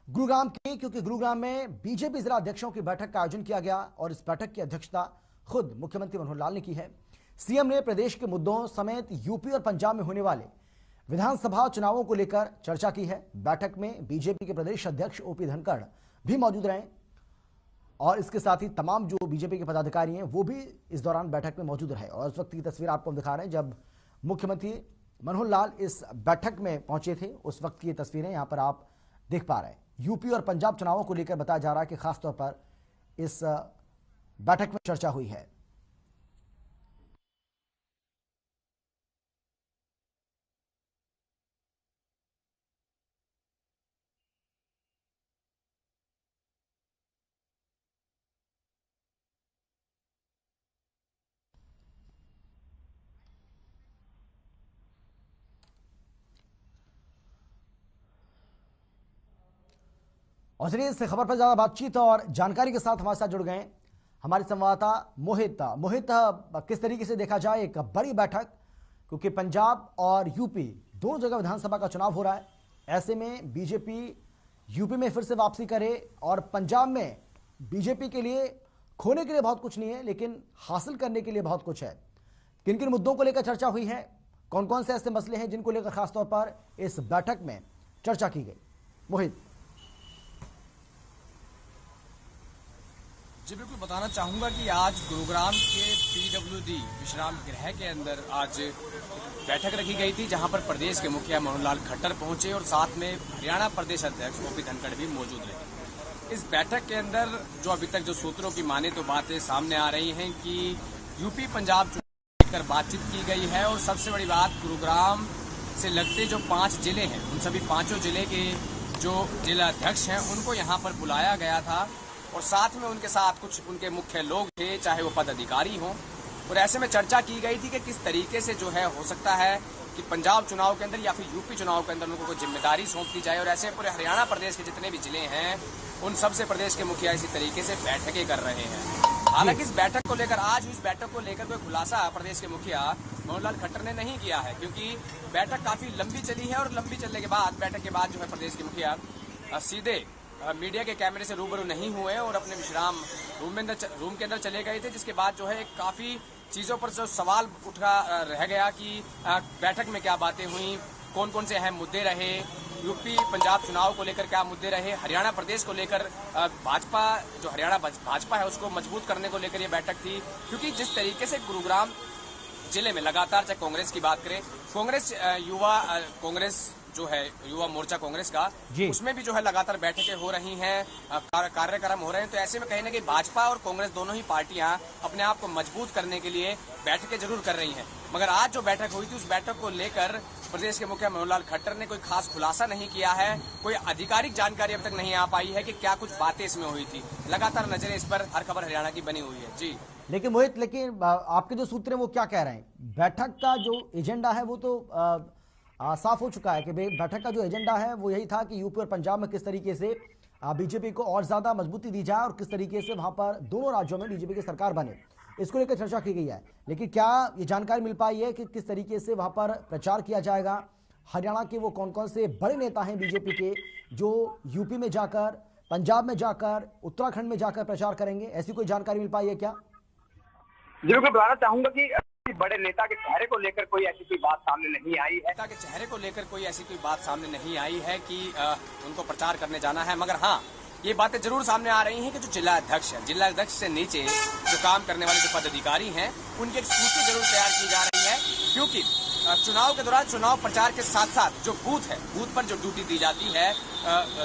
गुरुग्राम की, क्योंकि गुरुग्राम में बीजेपी जिला अध्यक्षों की बैठक का आयोजन किया गया और इस बैठक की अध्यक्षता खुद मुख्यमंत्री मनोहर लाल ने की है। सीएम ने प्रदेश के मुद्दों समेत यूपी और पंजाब में होने वाले विधानसभा चुनावों को लेकर चर्चा की है। बैठक में बीजेपी के प्रदेश अध्यक्ष ओपी धनखड़ भी मौजूद रहे और इसके साथ ही तमाम जो बीजेपी के पदाधिकारी हैं वो भी इस दौरान बैठक में मौजूद रहे। और इस वक्त की तस्वीर आपको हम दिखा रहे हैं जब मुख्यमंत्री मनोहर लाल इस बैठक में पहुंचे थे, उस वक्त की ये तस्वीरें यहां पर आप देख पा रहे हैं। यूपी और पंजाब चुनावों को लेकर बताया जा रहा है कि खासतौर पर इस बैठक में चर्चा हुई है। और चलिए इस खबर पर ज्यादा बातचीत और जानकारी के साथ हमारे साथ जुड़ गए हमारे संवाददाता मोहित। मोहित, किस तरीके से देखा जाए एक बड़ी बैठक, क्योंकि पंजाब और यूपी दोनों जगह विधानसभा का चुनाव हो रहा है, ऐसे में बीजेपी यूपी में फिर से वापसी करे और पंजाब में बीजेपी के लिए खोने के लिए बहुत कुछ नहीं है लेकिन हासिल करने के लिए बहुत कुछ है। किन किन मुद्दों को लेकर चर्चा हुई है, कौन कौन से ऐसे मसले हैं जिनको लेकर खासतौर पर इस बैठक में चर्चा की गई? मोहित जी बिल्कुल, बताना चाहूंगा कि आज गुरुग्राम के पीडब्ल्यूडी विश्राम गृह के अंदर आज बैठक रखी गई थी, जहां पर प्रदेश के मुखिया मनोहर लाल खट्टर पहुंचे और साथ में हरियाणा प्रदेश अध्यक्ष ओपी धनखड़ भी मौजूद रहे। इस बैठक के अंदर जो अभी तक जो सूत्रों की माने तो बातें सामने आ रही हैं कि यूपी पंजाब चुनाव को लेकर बातचीत की गई है और सबसे बड़ी बात गुरुग्राम से लगते जो 5 जिले हैं उन सभी 5 जिले के जो जिला अध्यक्ष हैं उनको यहाँ पर बुलाया गया था और साथ में उनके साथ कुछ उनके मुख्य लोग थे, चाहे वो पदाधिकारी हों। और ऐसे में चर्चा की गई थी कि किस तरीके से जो है हो सकता है कि पंजाब चुनाव के अंदर या फिर यूपी चुनाव के अंदर उनको कोई जिम्मेदारी सौंप दी जाए। और ऐसे पूरे हरियाणा प्रदेश के जितने भी जिले हैं उन सबसे प्रदेश के मुखिया इसी तरीके से बैठकें कर रहे हैं। हालांकि इस बैठक को लेकर आज इस बैठक को लेकर कोई खुलासा प्रदेश के मुखिया मनोहर लाल खट्टर ने नहीं किया है, क्योंकि बैठक काफी लंबी चली है और लंबी चलने के बाद बैठक के बाद जो है प्रदेश के मुखिया सीधे मीडिया के कैमरे से रूबरू नहीं हुए और अपने विश्राम रूम के अंदर चले गए थे, जिसके बाद जो है काफी चीजों पर जो सवाल उठा रह गया कि बैठक में क्या बातें हुई, कौन कौन से अहम मुद्दे रहे, यूपी पंजाब चुनाव को लेकर क्या मुद्दे रहे, हरियाणा प्रदेश को लेकर भाजपा जो हरियाणा भाजपा है उसको मजबूत करने को लेकर ये बैठक थी। क्योंकि जिस तरीके से गुरुग्राम जिले में लगातार, चाहे कांग्रेस की बात करें, कांग्रेस जो है युवा मोर्चा कांग्रेस का, उसमें भी जो है लगातार बैठकें हो रही हैं, कार्यक्रम हो रहे हैं। तो ऐसे में कहीं ना कहीं भाजपा और कांग्रेस दोनों ही पार्टियां अपने आप को मजबूत करने के लिए बैठकें जरूर कर रही हैं। मगर आज जो बैठक हुई थी उस बैठक को लेकर प्रदेश के मुखिया मनोहर लाल खट्टर ने कोई खास खुलासा नहीं किया है, कोई आधिकारिक जानकारी अब तक नहीं आ पाई है कि क्या कुछ बातें इसमें हुई थी। लगातार नजरें इस पर हर खबर हरियाणा की बनी हुई है। जी लेकिन मोहित, लेकिन आपके जो सूत्र हैं वो क्या कह रहे हैं? बैठक का जो एजेंडा है वो तो साफ हो चुका है कि बैठक का जो एजेंडा है वो यही था कि यूपी और पंजाब में किस तरीके से बीजेपी को और ज्यादा मजबूती दी जाए और किस तरीके से वहां पर दोनों राज्यों में बीजेपी की सरकार बने, इसको लेकर चर्चा की गई है। लेकिन क्या ये जानकारी मिल पाई है कि किस तरीके से वहां पर प्रचार किया जाएगा? हरियाणा के वो कौन कौन से बड़े नेता हैं बीजेपी के जो यूपी में जाकर, पंजाब में जाकर, उत्तराखंड में जाकर प्रचार करेंगे? ऐसी कोई जानकारी मिल पाई है क्या? जी बिल्कुल, बताना चाहूंगा कि बड़े नेता के चेहरे को लेकर कोई ऐसी कोई बात सामने नहीं आई है। नेता के चेहरे को लेकर कोई ऐसी कोई बात सामने नहीं आई है कि उनको प्रचार करने जाना है। मगर हाँ, ये बातें जरूर सामने आ रही हैं कि जो जिला अध्यक्ष है, जिला अध्यक्ष से नीचे जो काम करने वाले जो पदाधिकारी हैं उनकी एक सूची जरूर तैयार की जा रही है। क्योंकि चुनाव के दौरान चुनाव प्रचार के साथ साथ जो बूथ है, बूथ पर जो ड्यूटी दी जाती है,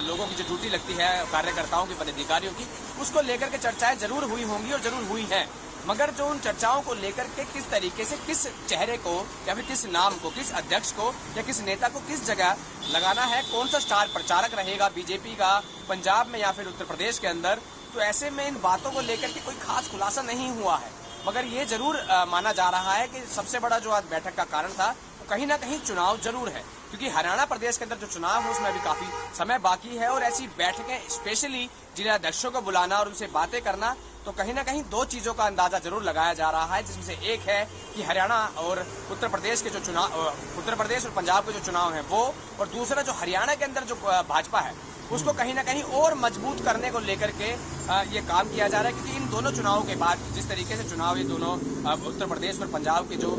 लोगों की जो ड्यूटी लगती है, कार्यकर्ताओं की, पदाधिकारियों की, उसको लेकर के चर्चाएं जरूर हुई होंगी और जरूर हुई हैं। मगर जो उन चर्चाओं को लेकर के किस तरीके से किस चेहरे को या फिर किस नाम को, किस अध्यक्ष को या किस नेता को किस जगह लगाना है, कौन सा स्टार प्रचारक रहेगा बीजेपी का पंजाब में या फिर उत्तर प्रदेश के अंदर, तो ऐसे में इन बातों को लेकर के कोई खास खुलासा नहीं हुआ है। मगर ये जरूर माना जा रहा है कि सबसे बड़ा जो आज बैठक का कारण था वो कहीं ना कहीं चुनाव जरूर है, क्योंकि हरियाणा प्रदेश के अंदर जो चुनाव है उसमें अभी काफी समय बाकी है और ऐसी बैठकें स्पेशली जिला अध्यक्षों को बुलाना और उनसे बातें करना, तो कहीं ना कहीं दो चीजों का अंदाजा जरूर लगाया जा रहा है, जिसमें से एक है कि हरियाणा और उत्तर प्रदेश के जो चुनाव, उत्तर प्रदेश और पंजाब के जो चुनाव है वो, और दूसरा जो हरियाणा के अंदर जो भाजपा है उसको कहीं ना कहीं और मजबूत करने को लेकर के ये काम किया जा रहा है। क्योंकि इन दोनों चुनावों के बाद जिस तरीके से चुनाव ये दोनों उत्तर प्रदेश और पंजाब के जो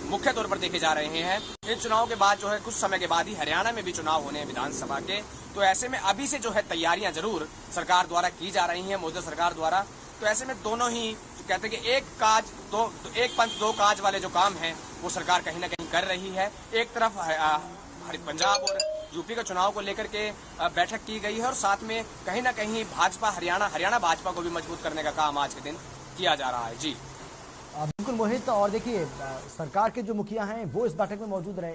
मुख्य तौर पर देखे जा रहे हैं, इन चुनावों के बाद जो है कुछ समय के बाद ही हरियाणा में भी चुनाव होने हैं विधानसभा के। तो ऐसे में अभी से जो है तैयारियां जरूर सरकार द्वारा की जा रही हैं, मौजूदा सरकार द्वारा। तो ऐसे में दोनों ही कहते हैं कि एक पंथ दो काज वाले जो काम हैं वो सरकार कहीं ना कहीं कर रही है। एक तरफ पंजाब और यूपी का चुनाव को लेकर के बैठक की गई है और साथ में कहीं ना कहीं भाजपा हरियाणा भाजपा को भी मजबूत करने का काम आज के दिन किया जा रहा है। जी बिल्कुल मोहित, और देखिए सरकार के जो मुखिया हैं वो इस बैठक में मौजूद रहे,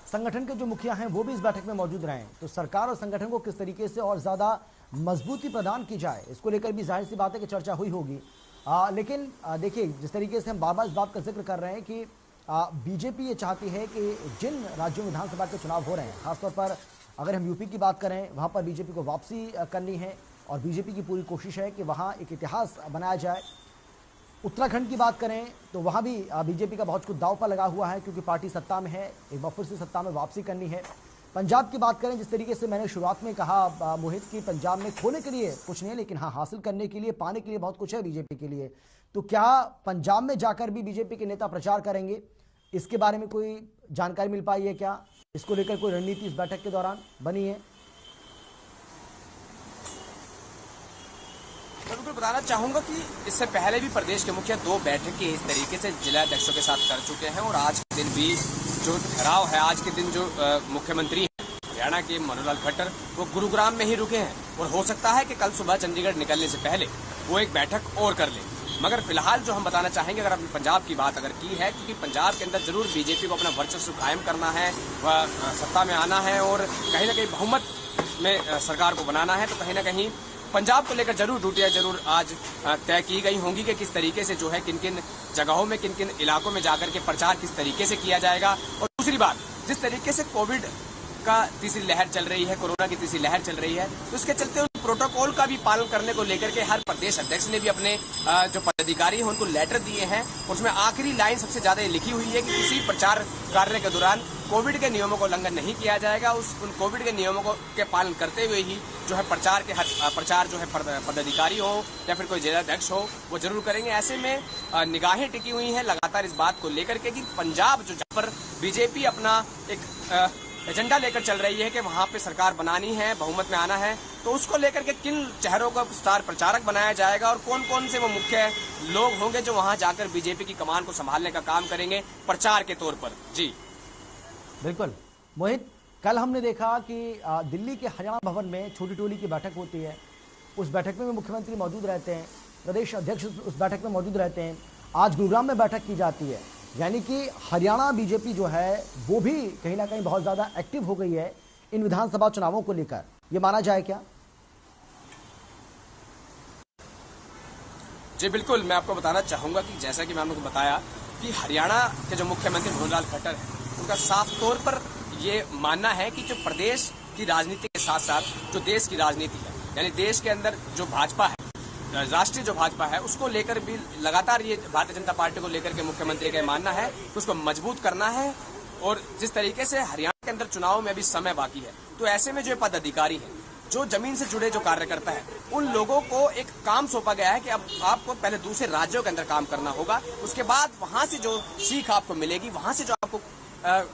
संगठन के जो मुखिया हैं वो भी इस बैठक में मौजूद रहे। तो सरकार और संगठन को किस तरीके से और ज्यादा मजबूती प्रदान की जाए, इसको लेकर भी जाहिर सी बात है कि चर्चा हुई होगी। लेकिन देखिए जिस तरीके से हम बार बार इस बात का जिक्र कर रहे हैं कि बीजेपी ये चाहती है कि जिन राज्यों में विधानसभा के चुनाव हो रहे हैं, खासतौर पर अगर हम यूपी की बात करें, वहाँ पर बीजेपी को वापसी करनी है और बीजेपी की पूरी कोशिश है कि वहाँ एक इतिहास बनाया जाए। उत्तराखंड की बात करें तो वहाँ भी बीजेपी का बहुत कुछ दांव पर लगा हुआ है, क्योंकि पार्टी सत्ता में है, एक बार फिर से सत्ता में वापसी करनी है। पंजाब की बात करें, जिस तरीके से मैंने शुरुआत में कहा मोहित की पंजाब में खोने के लिए कुछ नहीं, लेकिन हाँ हासिल करने के लिए, पाने के लिए बहुत कुछ है बीजेपी के लिए। तो क्या पंजाब में जाकर भी बीजेपी के नेता प्रचार करेंगे, इसके बारे में कोई जानकारी मिल पाई है क्या? इसको लेकर कोई रणनीति इस बैठक के दौरान बनी है? मैं बिल्कुल बताना चाहूंगा कि इससे पहले भी प्रदेश के मुखिया 2 बैठकें इस तरीके से जिला अध्यक्षों के साथ कर चुके हैं और आज के दिन भी जो ठहराव है, आज के दिन जो मुख्यमंत्री हैं हरियाणा के मनोहर लाल खट्टर वो गुरुग्राम में ही रुके हैं और हो सकता है कि कल सुबह चंडीगढ़ निकलने से पहले वो एक बैठक और कर लें। मगर फिलहाल जो हम बताना चाहेंगे, अगर आपने पंजाब की बात अगर की है, क्योंकि पंजाब के अंदर जरूर बीजेपी को अपना वर्चस्व कायम करना है, वह सत्ता में आना है और कहीं ना कहीं बहुमत में सरकार को बनाना है, तो कहीं ना कहीं पंजाब को लेकर जरूर ड्यूटियां जरूर आज तय की गई होंगी कि किस तरीके से जो है किन किन जगहों में किन किन इलाकों में जाकर के प्रचार किस तरीके से किया जाएगा। और दूसरी बात, जिस तरीके से कोविड का तीसरी लहर चल रही है, कोरोना की तीसरी लहर चल रही है, तो उसके चलते उन प्रोटोकॉल का भी पालन करने को लेकर के हर प्रदेश अध्यक्ष ने भी अपने जो पदाधिकारी हैं उनको लेटर दिए हैं। उसमें आखिरी लाइन सबसे ज्यादा लिखी हुई है कि किसी प्रचार कार्य के दौरान कोविड के नियमों को उल्लंघन नहीं किया जाएगा। उन कोविड के नियमों के पालन करते हुए ही जो है प्रचार जो है पदाधिकारी हो या फिर कोई जिलाध्यक्ष हो वो जरूर करेंगे। ऐसे में निगाहें टिकी हुई हैं लगातार इस बात को लेकर के कि पंजाब जो जहाँ पर बीजेपी अपना एक एजेंडा लेकर चल रही है कि वहां पे सरकार बनानी है, बहुमत में आना है, तो उसको लेकर के किन चेहरों का स्टार प्रचारक बनाया जाएगा और कौन कौन से वो मुख्य लोग होंगे जो वहां जाकर बीजेपी की कमान को संभालने का काम करेंगे प्रचार के तौर पर। जी बिल्कुल मोहित, कल हमने देखा कि दिल्ली के हरियाणा भवन में छोटी टोली की बैठक होती है, उस बैठक में मुख्यमंत्री मौजूद रहते हैं, प्रदेश अध्यक्ष उस बैठक में मौजूद रहते हैं। आज गुरुग्राम में बैठक की जाती है, यानी कि हरियाणा बीजेपी जो है वो भी कहीं ना कहीं बहुत ज्यादा एक्टिव हो गई है इन विधानसभा चुनावों को लेकर, ये माना जाए क्या? जी बिल्कुल, मैं आपको बताना चाहूंगा कि जैसा कि मैंने आपको बताया कि हरियाणा के जो मुख्यमंत्री मनोहर लाल खट्टर हैं उनका साफ तौर पर ये मानना है कि जो प्रदेश की राजनीति के साथ साथ जो देश की राजनीति है, यानी देश के अंदर जो भाजपा है, राष्ट्रीय जो भाजपा है, उसको लेकर भी लगातार ये भारतीय जनता पार्टी को लेकर के मुख्यमंत्री का मानना है कि उसको मजबूत करना है। और जिस तरीके से हरियाणा के अंदर चुनाव में अभी समय बाकी है, तो ऐसे में जो पदाधिकारी है, जो जमीन से जुड़े जो कार्यकर्ता है, उन लोगों को एक काम सौंपा गया है कि अब आपको पहले दूसरे राज्यों के अंदर काम करना होगा, उसके बाद वहां से जो सीख आपको मिलेगी, वहां से जो आपको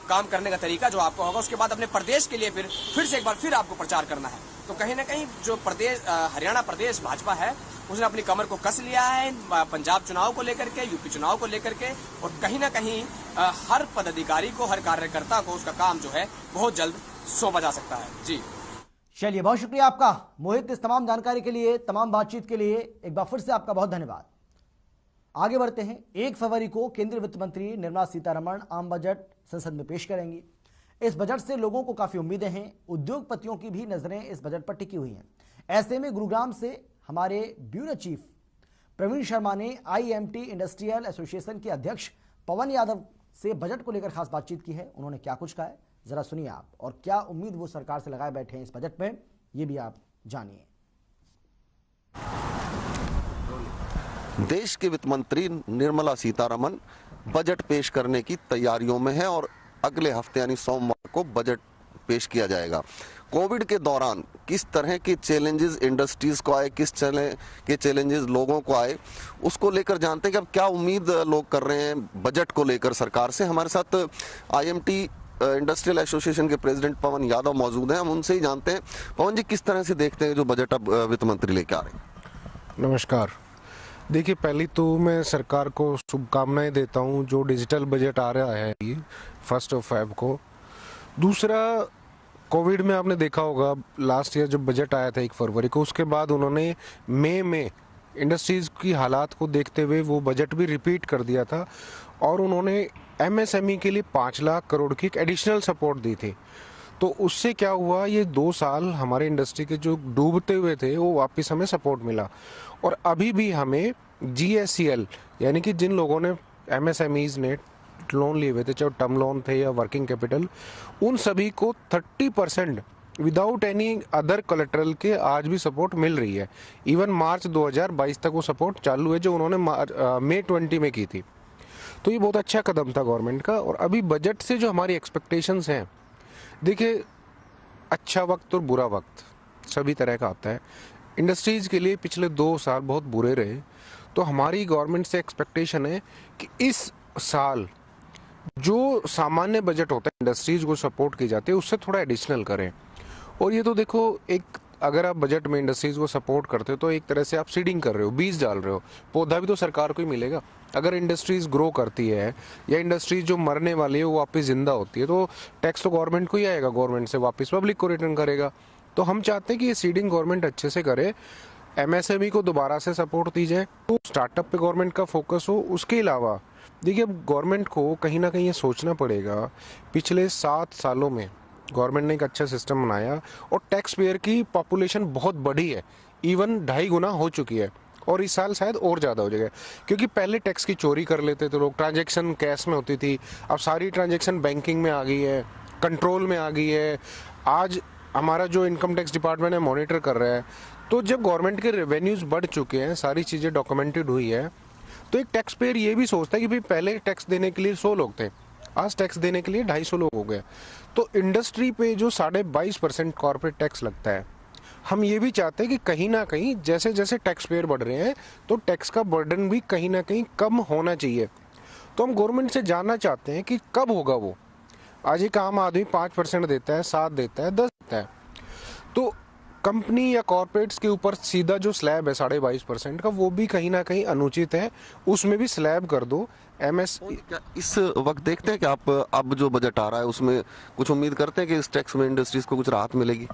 काम करने का तरीका जो आपको होगा, उसके बाद अपने प्रदेश के लिए फिर से एक बार फिर आपको प्रचार करना है। तो कहीं ना कहीं जो हरियाणा प्रदेश भाजपा है उसने अपनी कमर को कस लिया है पंजाब चुनाव को लेकर के, यूपी चुनाव को लेकर के, और कहीं ना कहीं हर पदाधिकारी को, हर कार्यकर्ता को उसका काम जो है बहुत जल्द सौंपा जा सकता है। जी चलिए, बहुत शुक्रिया आपका मोहित, इस तमाम जानकारी के लिए, तमाम बातचीत के लिए एक बार फिर से आपका बहुत धन्यवाद। आगे बढ़ते हैं। 1 फरवरी को केंद्रीय वित्त मंत्री निर्मला सीतारमण आम बजट संसद में पेश करेंगी। इस बजट से लोगों को काफी उम्मीदें हैं, उद्योगपतियों की भी नजरें इस बजट पर टिकी हुई हैं। ऐसे में गुरुग्राम से हमारे ब्यूरो चीफ प्रवीण शर्मा ने IMT इंडस्ट्रियल एसोसिएशन के अध्यक्ष पवन यादव से बजट को लेकर खास बातचीत की है। उन्होंने क्या कुछ कहा है, जरा सुनिए आप, और क्या उम्मीद वो सरकार से लगाए बैठे हैं इस बजट में, ये भी आप जानिए। देश के वित्त मंत्री निर्मला सीतारमण बजट पेश करने की तैयारियों में है और अगले हफ्ते यानी सोमवार को बजट पेश किया जाएगा। कोविड के दौरान किस तरह के चैलेंजेस इंडस्ट्रीज को आए, किस तरह के चैलेंजेस लोगों को आए, उसको लेकर जानते हैं कि अब क्या उम्मीद लोग कर रहे हैं बजट को लेकर सरकार से। हमारे साथ IMT इंडस्ट्रियल एसोसिएशन के प्रेसिडेंट पवन यादव मौजूद हैं, हम उनसे ही जानते हैं। पवन जी, किस तरह से देखते हैं जो बजट अब वित्त मंत्री लेके आ रहे हैं? नमस्कार। देखिए, पहली तो मैं सरकार को शुभकामनाएं देता हूं जो डिजिटल बजट आ रहा है 1 फ़रवरी को। दूसरा, कोविड में आपने देखा होगा लास्ट ईयर जब बजट आया था 1 फरवरी को, उसके बाद उन्होंने मई में इंडस्ट्रीज की हालात को देखते हुए वो बजट भी रिपीट कर दिया था और उन्होंने MSME के लिए 5 लाख करोड़ की एक एडिशनल सपोर्ट दी थी। तो उससे क्या हुआ, ये 2 साल हमारे इंडस्ट्री के जो डूबते हुए थे वो वापस हमें सपोर्ट मिला। और अभी भी हमें GSCL यानी कि जिन लोगों ने MSMEs ने लोन लिए हुए थे, चाहे टर्म लोन थे या वर्किंग कैपिटल, उन सभी को 30% विदाउट एनी अदर कोलेटरल के आज भी सपोर्ट मिल रही है। इवन मार्च 2022 तक वो सपोर्ट चालू है जो उन्होंने मई 20 में की थी। तो ये बहुत अच्छा कदम था गवर्नमेंट का। और अभी बजट से जो हमारी एक्सपेक्टेशंस हैं, देखिए, अच्छा वक्त और बुरा वक्त सभी तरह का आता है। इंडस्ट्रीज के लिए पिछले 2 साल बहुत बुरे रहे, तो हमारी गवर्नमेंट से एक्सपेक्टेशन है कि इस साल जो सामान्य बजट होता है इंडस्ट्रीज को सपोर्ट की जाती है उससे थोड़ा एडिशनल करें। और ये तो देखो, एक अगर आप बजट में इंडस्ट्रीज को सपोर्ट करते हो तो एक तरह से आप सीडिंग कर रहे हो, बीज डाल रहे हो, पौधा भी तो सरकार को ही मिलेगा। अगर इंडस्ट्रीज ग्रो करती है या इंडस्ट्रीज जो मरने वाली है वो वापस जिंदा होती है तो टैक्स तो गवर्नमेंट को ही आएगा, गवर्नमेंट से वापस पब्लिक को रिटर्न करेगा। तो हम चाहते हैं कि ये सीडिंग गवर्नमेंट अच्छे से करे, MSME को दोबारा से सपोर्ट दी जाए, तो स्टार्टअप पे गवर्नमेंट का फोकस हो। उसके अलावा देखिए, अब गवर्नमेंट को कहीं ना कहीं ये सोचना पड़ेगा, पिछले 7 सालों में गवर्नमेंट ने एक अच्छा सिस्टम बनाया और टैक्स पेयर की पॉपुलेशन बहुत बड़ी है, इवन 2.5 गुना हो चुकी है और इस साल शायद और ज़्यादा हो जाएगा। क्योंकि पहले टैक्स की चोरी कर लेते थे लोग, ट्रांजैक्शन कैश में होती थी, अब सारी ट्रांजैक्शन बैंकिंग में आ गई है, कंट्रोल में आ गई है। आज हमारा जो इनकम टैक्स डिपार्टमेंट है मॉनिटर कर रहा है। तो जब गवर्नमेंट के रेवेन्यूज बढ़ चुके हैं, सारी चीज़ें डॉक्यूमेंटेड हुई है, तो एक टैक्स पेयर ये भी सोचता है कि भाई पहले टैक्स देने के लिए 100 लोग थे, आज टैक्स देने के लिए 250 लोग हो गए। तो इंडस्ट्री पे जो 22.5% कॉर्पोरेट टैक्स लगता है, हम ये भी चाहते हैं कि कहीं ना कहीं जैसे जैसे टैक्स पेयर बढ़ रहे हैं तो टैक्स का बर्डन भी कहीं ना कहीं कम होना चाहिए। तो हम गवर्नमेंट से जानना चाहते हैं कि कब होगा वो। आज एक आम आदमी 5% देता है, 7 देता है, 10 देता है, तो कंपनी या कॉर्पोरेट्स के ऊपर सीधा जो स्लैब है 22.5% का, वो भी कहीं ना कहीं अनुचित है, उसमें भी स्लैब कर दो। क्या इस वक्त देखते हैं कि आप अब जो बजट आ रहा है उसमें कुछ उम्मीद करते हैं कि इस टैक्स में इंडस्ट्रीज को कुछ राहत मिलेगी?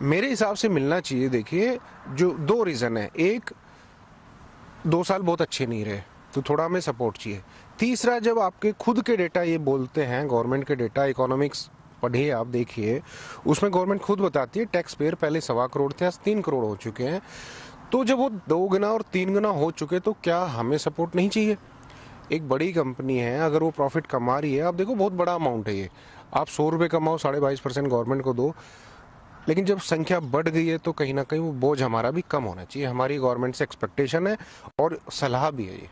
मेरे हिसाब से मिलना चाहिए। देखिए, जो 2 रीज़न है, एक 2 साल बहुत अच्छे नहीं रहे तो थोड़ा हमें सपोर्ट चाहिए। तीसरा, जब आपके खुद के डेटा ये बोलते हैं, गवर्नमेंट के डेटा, इकोनॉमिक्स पढ़िए आप, देखिए, उसमें गवर्नमेंट खुद बताती है टैक्स पेयर पहले 1.25 करोड़ थे, आज 3 करोड़ हो चुके हैं। तो जब वो 2 गुना और 3 गुना हो चुके तो क्या हमें सपोर्ट नहीं चाहिए? एक बड़ी कंपनी है, अगर वो प्रॉफिट कमा रही है, आप देखो बहुत बड़ा अमाउंट है ये, आप 100 रुपये कमाओ, 22.5% गवर्नमेंट को दो, लेकिन जब संख्या बढ़ गई है तो कहीं ना कहीं वो बोझ हमारा भी कम होना चाहिए। हमारी गवर्नमेंट से एक्सपेक्टेशन है और सलाह भी है ये।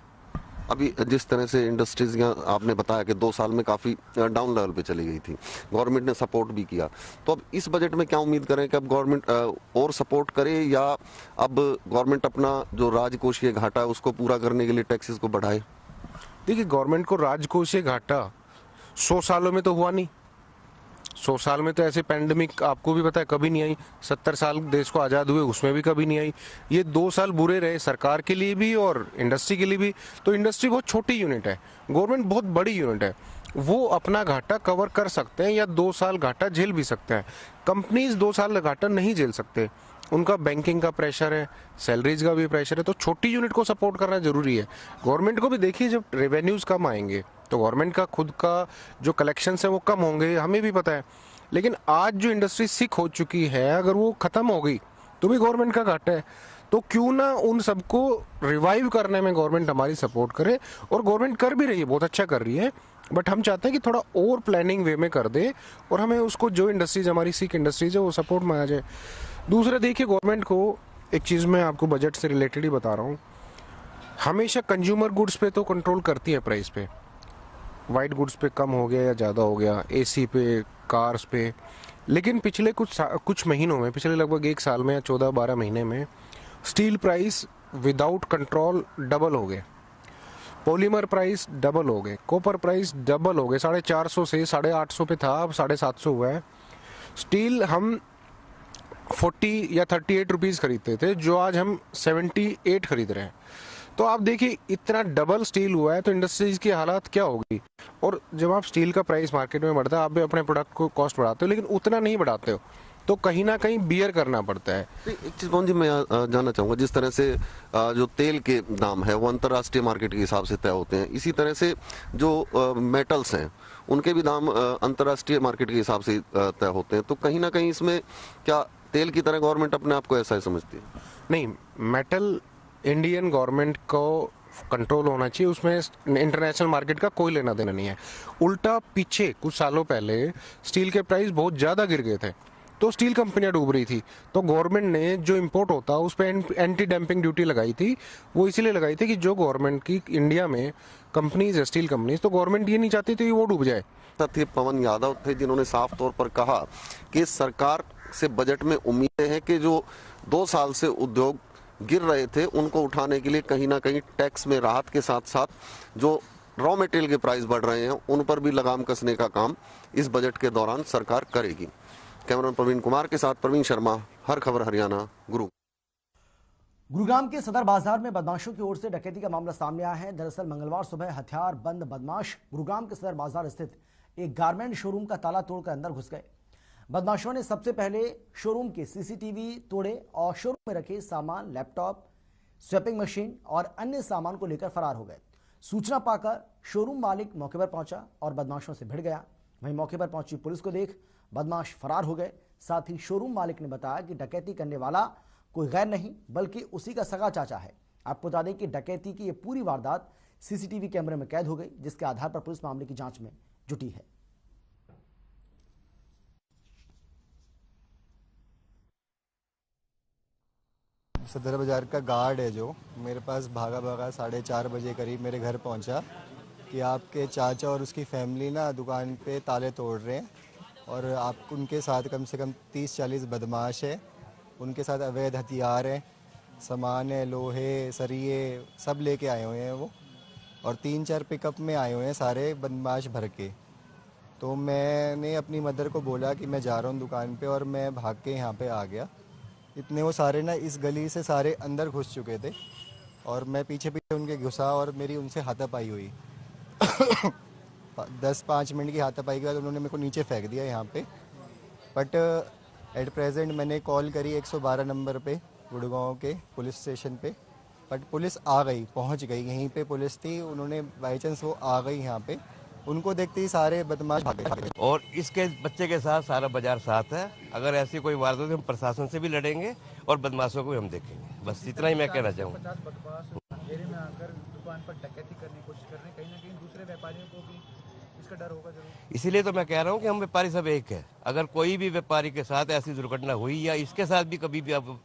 अभी जिस तरह से इंडस्ट्रीज आपने बताया कि 2 साल में काफ़ी डाउन लेवल पे चली गई थी, गवर्नमेंट ने सपोर्ट भी किया, तो अब इस बजट में क्या उम्मीद करें कि अब गवर्नमेंट और सपोर्ट करे या अब गवर्नमेंट अपना जो राजकोषीय घाटा है उसको पूरा करने के लिए टैक्सेस को बढ़ाए? देखिए, गवर्नमेंट को राजकोषीय घाटा 100 सालों में तो हुआ नहीं। 100 साल में तो ऐसे पैंडेमिक आपको भी पता है कभी नहीं आई। 70 साल देश को आज़ाद हुए उसमें भी कभी नहीं आई। ये 2 साल बुरे रहे सरकार के लिए भी और इंडस्ट्री के लिए भी। तो इंडस्ट्री बहुत छोटी यूनिट है, गवर्नमेंट बहुत बड़ी यूनिट है, वो अपना घाटा कवर कर सकते हैं या 2 साल घाटा झेल भी सकते हैं। कंपनीज 2 साल घाटा नहीं झेल सकते, उनका बैंकिंग का प्रेशर है, सैलरीज का भी प्रेशर है। तो छोटी यूनिट को सपोर्ट करना जरूरी है। गवर्नमेंट को भी देखिए, जब रेवेन्यूज कम आएंगे तो गवर्नमेंट का खुद का जो कलेक्शंस है वो कम होंगे, हमें भी पता है। लेकिन आज जो इंडस्ट्री सिक हो चुकी है, अगर वो खत्म हो गई तो भी गवर्नमेंट का घाटा है। तो क्यों ना उन सबको रिवाइव करने में गवर्नमेंट हमारी सपोर्ट करे, और गवर्नमेंट कर भी रही है, बहुत अच्छा कर रही है। बट हम चाहते हैं कि थोड़ा और प्लानिंग वे में कर दे और हमें उसको, जो इंडस्ट्रीज हमारी सिक इंडस्ट्रीज है, वो सपोर्ट में आ जाए। दूसरा, देखिए, गवर्नमेंट को एक चीज़ मैं आपको बजट से रिलेटेड ही बता रहा हूँ, हमेशा कंज्यूमर गुड्स पे तो कंट्रोल करती है, प्राइस पे, वाइट गुड्स पे कम हो गया या ज़्यादा हो गया, एसी पे, कार्स पे, लेकिन पिछले कुछ महीनों में, पिछले लगभग 1 साल में या 14-12 महीने में steel price without control double हो गए, पॉलीमर प्राइस डबल हो गए, कॉपर प्राइस डबल हो गए, 450 से 850 पे था, अब 750 हुआ है। स्टील हम 40 या 38 रुपीज़ खरीदते थे, जो आज हम 78 खरीद रहे हैं। तो आप देखिए इतना डबल स्टील हुआ है, तो इंडस्ट्रीज की हालात क्या होगी। और जब आप स्टील का प्राइस मार्केट में बढ़ता है, आप भी अपने प्रोडक्ट को कॉस्ट बढ़ाते हो, लेकिन उतना नहीं बढ़ाते हो, तो कहीं ना कहीं बियर करना पड़ता है। एक चीज पवन जी मैं जानना चाहूंगा, जिस तरह से जो तेल के दाम है वो अंतर्राष्ट्रीय मार्केट के हिसाब से तय होते हैं, इसी तरह से जो मेटल्स हैं उनके भी दाम अंतर्राष्ट्रीय मार्केट के हिसाब से तय होते हैं। तो कहीं ना कहीं इसमें क्या तेल की तरह गवर्नमेंट अपने आप को ऐसा ही समझती है? नहीं, मेटल इंडियन गवर्नमेंट को कंट्रोल होना चाहिए, उसमें इंटरनेशनल मार्केट का कोई लेना देना नहीं है। उल्टा पीछे कुछ सालों पहले स्टील के प्राइस बहुत ज़्यादा गिर गए थे, तो स्टील कंपनियां डूब रही थी, तो गवर्नमेंट ने जो इंपोर्ट होता उस पर एंटी डंपिंग ड्यूटी लगाई थी। वो इसीलिए लगाई थी कि जो गवर्नमेंट की इंडिया में कंपनीज है, स्टील कंपनीज, तो गवर्नमेंट ये नहीं चाहती थी कि वो डूब जाए। थे पवन यादव थे जिन्होंने साफ तौर पर कहा कि सरकार से बजट में उम्मीदें हैं कि जो 2 साल से उद्योग गिर रहे थे उनको उठाने के लिए कहीं ना कहीं टैक्स में राहत के साथ साथ जो रॉ मटेरियल के प्राइस बढ़ रहे हैं उन पर भी लगाम कसने का काम इस बजट के दौरान सरकार करेगी। कैमरामैन प्रवीण कुमार के साथ प्रवीण शर्मा, हर खबर हरियाणा, गुरुग्राम के सदर बाजार में बदमाशों की ओर से डकैती का मामला सामने आया है। दरअसल मंगलवार सुबह हथियार बंद बदमाश गुरुग्राम के सदर बाजार स्थित एक गारमेंट शोरूम का ताला तोड़कर अंदर घुस गए। बदमाशों ने सबसे पहले शोरूम के सीसीटीवी तोड़े और शोरूम में रखे सामान, लैपटॉप, स्वैपिंग मशीन और अन्य सामान को लेकर फरार हो गए। सूचना पाकर शोरूम मालिक मौके पर पहुंचा और बदमाशों से भिड़ गया। वहीं मौके पर पहुंची पुलिस को देख बदमाश फरार हो गए। साथ ही शोरूम मालिक ने बताया कि डकैती करने वाला कोई गैर नहीं बल्कि उसी का सगा चाचा है। आपको बता दें कि डकैती की यह पूरी वारदात सीसीटीवी कैमरे में कैद हो गई, जिसके आधार पर पुलिस मामले की जांच में जुटी है। सदर बाजार का गार्ड है जो मेरे पास भागा 4:30 बजे करीब मेरे घर पहुंचा कि आपके चाचा और उसकी फैमिली ना दुकान पे ताले तोड़ रहे हैं और आप उनके साथ कम से कम 30-40 बदमाश है, उनके साथ अवैध हथियार हैं, सामान है, लोहे, सरिये सब लेके आए हुए हैं वो, और 3-4 पिकअप में आए हुए हैं सारे बदमाश भर के। तो मैंने अपनी मदर को बोला कि मैं जा रहा हूँ दुकान पे और मैं भाग के यहाँ पे आ गया। इतने वो सारे ना इस गली से सारे अंदर घुस चुके थे और मैं पीछे पीछे उनके घुसा और मेरी उनसे हाथापाई हुई। 10-5 मिनट की हाथापाई के बाद उन्होंने मेरे को नीचे फेंक दिया यहाँ पे। बट एट प्रेजेंट मैंने कॉल करी 112 नंबर पे गुड़गांव के पुलिस स्टेशन पे, बट पुलिस आ गई, पहुँच गई, यहीं पे पुलिस थी, उन्होंने बाई चांस वो आ गई यहाँ पे, उनको देखते ही सारे बदमाश भागे। और इसके बच्चे के साथ सारा बाजार साथ है। अगर ऐसी कोई वारदात है हम प्रशासन से भी लड़ेंगे और बदमाशों को भी हम देखेंगे। बस इतना ही मैं कहना चाहूँगा। 50 बदमाश घेरे में आकर दुकान पर डकैती करने की कोशिश कर रहे हैं, कहीं ना कहीं दूसरे व्यापारियों को भी इसका डर होगा जरूर। इसीलिए तो मैं कह रहा हूँ कि हम व्यापारी सब एक है। अगर कोई भी व्यापारी के साथ ऐसी दुर्घटना हुई या इसके साथ भी कभी भी अब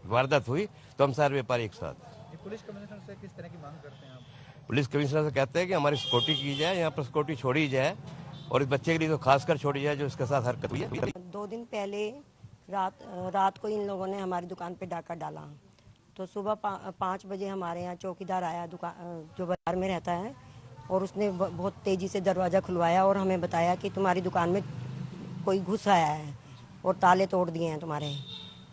वारदात हुई तो हम सारे व्यापारी एक साथ। पुलिस कमिश्नर से किस तरह की मांग करते हैं आप? पुलिस कमिश्नर से कहते हैं कि हमारी सिक्योरिटी की जाए, यहाँ पर सिक्योरिटी छोड़ी जाए और इस बच्चे के लिए तो खासकर छोड़ी जाए जो इसके साथ हरकत हुई है। 2 दिन पहले रात को इन लोगों ने हमारी दुकान पे डाका डाला, तो सुबह 5 बजे हमारे यहाँ चौकीदार आया दुकान जो बाजार में रहता है, और उसने बहुत तेज़ी से दरवाज़ा खुलवाया और हमें बताया कि तुम्हारी दुकान में कोई घुस आया है और ताले तोड़ दिए हैं तुम्हारे।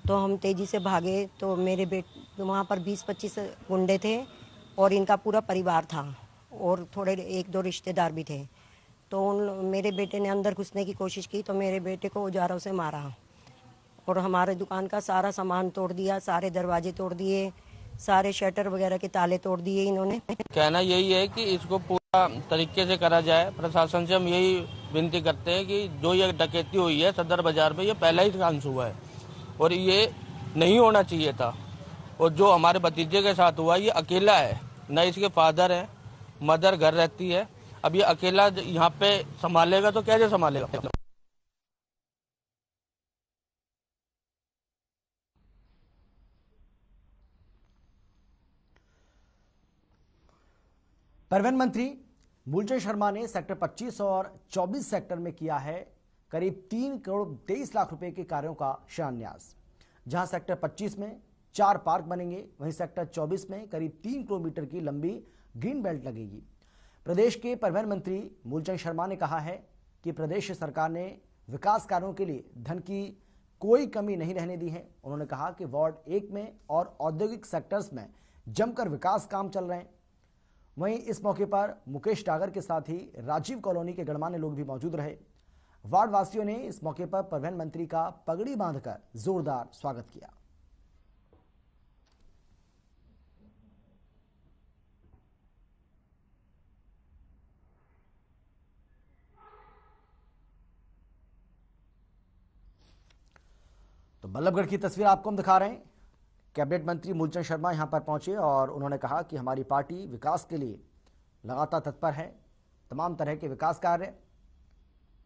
तो हम तेज़ी से भागे तो मेरे वहाँ पर 20-25 गुंडे थे और इनका पूरा परिवार था और थोड़े 1-2 रिश्तेदार भी थे। तो मेरे बेटे ने अंदर घुसने की कोशिश की तो मेरे बेटे को औजारों से मारा और हमारे दुकान का सारा सामान तोड़ दिया, सारे दरवाजे तोड़ दिए, सारे शटर वगैरह के ताले तोड़ दिए इन्होंने। कहना यही है कि इसको पूरा तरीके से करा जाए। प्रशासन से हम यही विनती करते हैं कि जो ये डकैती हुई है सदर बाजार में, ये पहला ही चांस हुआ है और ये नहीं होना चाहिए था। और जो हमारे भतीजे के साथ हुआ ये अकेला है, न इसके फादर है, मदर घर रहती है। अब ये अकेला यहाँ पे संभालेगा तो कैसे संभालेगा? परिवहन मंत्री मूलचंद शर्मा ने सेक्टर 25 और 24 सेक्टर में किया है करीब 3 करोड़ 23 लाख रुपए के कार्यों का शिलान्यास। जहां सेक्टर 25 में 4 पार्क बनेंगे, वहीं सेक्टर 24 में करीब 3 किलोमीटर की लंबी ग्रीन बेल्ट लगेगी। प्रदेश के परिवहन मंत्री मूलचंद शर्मा ने कहा है कि प्रदेश सरकार ने विकास कार्यों के लिए धन की कोई कमी नहीं रहने दी है। उन्होंने कहा कि वार्ड 1 में और औद्योगिक सेक्टर्स में जमकर विकास काम चल रहे हैं। वहीं इस मौके पर मुकेश डागर के साथ ही राजीव कॉलोनी के गणमान्य लोग भी मौजूद रहे। वार्ड वासियों ने इस मौके पर परिवहन मंत्री का पगड़ी बांधकर जोरदार स्वागत किया। तो बल्लभगढ़ की तस्वीर आपको हम दिखा रहे हैं। कैबिनेट मंत्री मूलचंद शर्मा यहां पर पहुंचे और उन्होंने कहा कि हमारी पार्टी विकास के लिए लगातार तत्पर है। तमाम तरह के विकास कार्य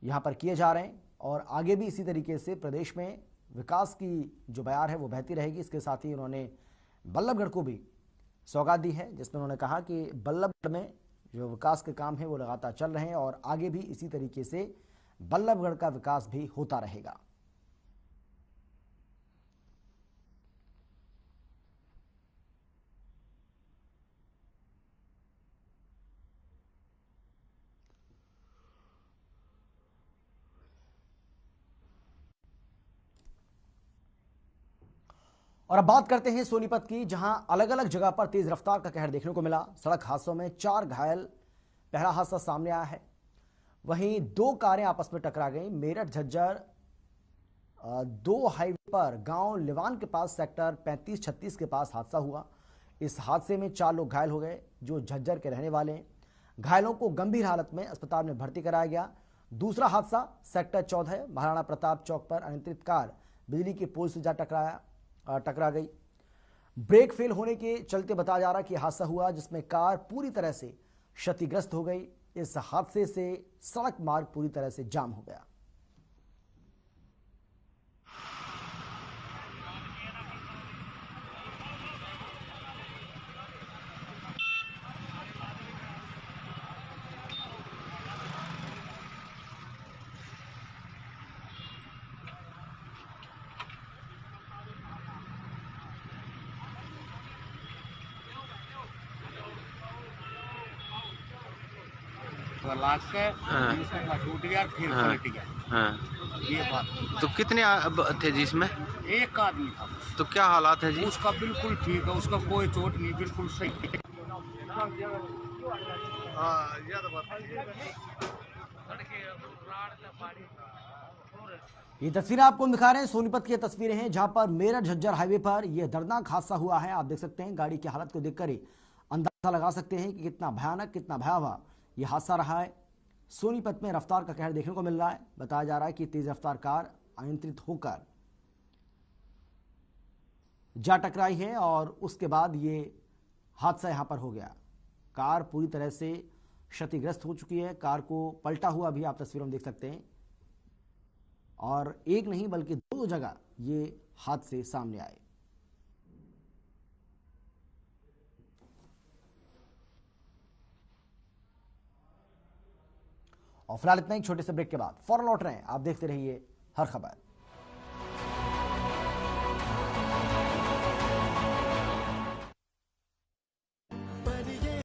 यहां पर किए जा रहे हैं और आगे भी इसी तरीके से प्रदेश में विकास की जो बयार है वो बहती रहेगी। इसके साथ ही उन्होंने बल्लभगढ़ को भी सौगात दी है, जिसमें उन्होंने कहा कि बल्लभगढ़ में जो विकास के काम है वो लगातार चल रहे हैं और आगे भी इसी तरीके से बल्लभगढ़ का विकास भी होता रहेगा। और अब बात करते हैं सोनीपत की, जहां अलग अलग जगह पर तेज रफ्तार का कहर देखने को मिला। सड़क हादसों में 4 घायल, पहला हादसा सामने आया है। वहीं 2 कारें आपस में टकरा गई। मेरठ झज्जर 2 हाईवे पर गांव लिवान के पास सेक्टर 35-36 के पास हादसा हुआ। इस हादसे में 4 लोग घायल हो गए जो झज्जर के रहने वाले हैं। घायलों को गंभीर हालत में अस्पताल में भर्ती कराया गया। दूसरा हादसा सेक्टर 14 महाराणा प्रताप चौक पर अनियंत्रित कार बिजली के पोल से जा टकरा गई। ब्रेक फेल होने के चलते बताया जा रहा कि हादसा हुआ, जिसमें कार पूरी तरह से क्षतिग्रस्त हो गई। इस हादसे से सड़क मार्ग पूरी तरह से जाम हो गया। लाग के इसमें टूट गया, फिर पलट गया। ये बात। तो कितने थे जिसमें? एक आदमी था। तो क्या हालात है जी? उसका बिल्कुल ठीक है, उसका कोई चोट नहीं, बिल्कुल सही है। ये तस्वीरें आपको दिखा रहे हैं, सोनीपत की तस्वीरें हैं जहां पर मेरठ झज्जर हाईवे पर यह दर्दनाक हादसा हुआ है। आप देख सकते हैं, गाड़ी की हालत को देखकर ही अंदाजा लगा सकते हैं कि कितना भयानक, कितना भयावह यह हादसा रहा है। सोनीपत में रफ्तार का कहर देखने को मिल रहा है। बताया जा रहा है कि तेज रफ्तार कार अनियंत्रित होकर जा टकराई है और उसके बाद ये हादसा यहां पर हो गया। कार पूरी तरह से क्षतिग्रस्त हो चुकी है। कार को पलटा हुआ भी आप तस्वीरों में देख सकते हैं और एक नहीं बल्कि 2 जगह ये हादसे सामने आए। और फिलहाल इतना ही, छोटे से ब्रेक के बाद फौरन लौट रहे हैं। आप देखते रहिए हर खबर।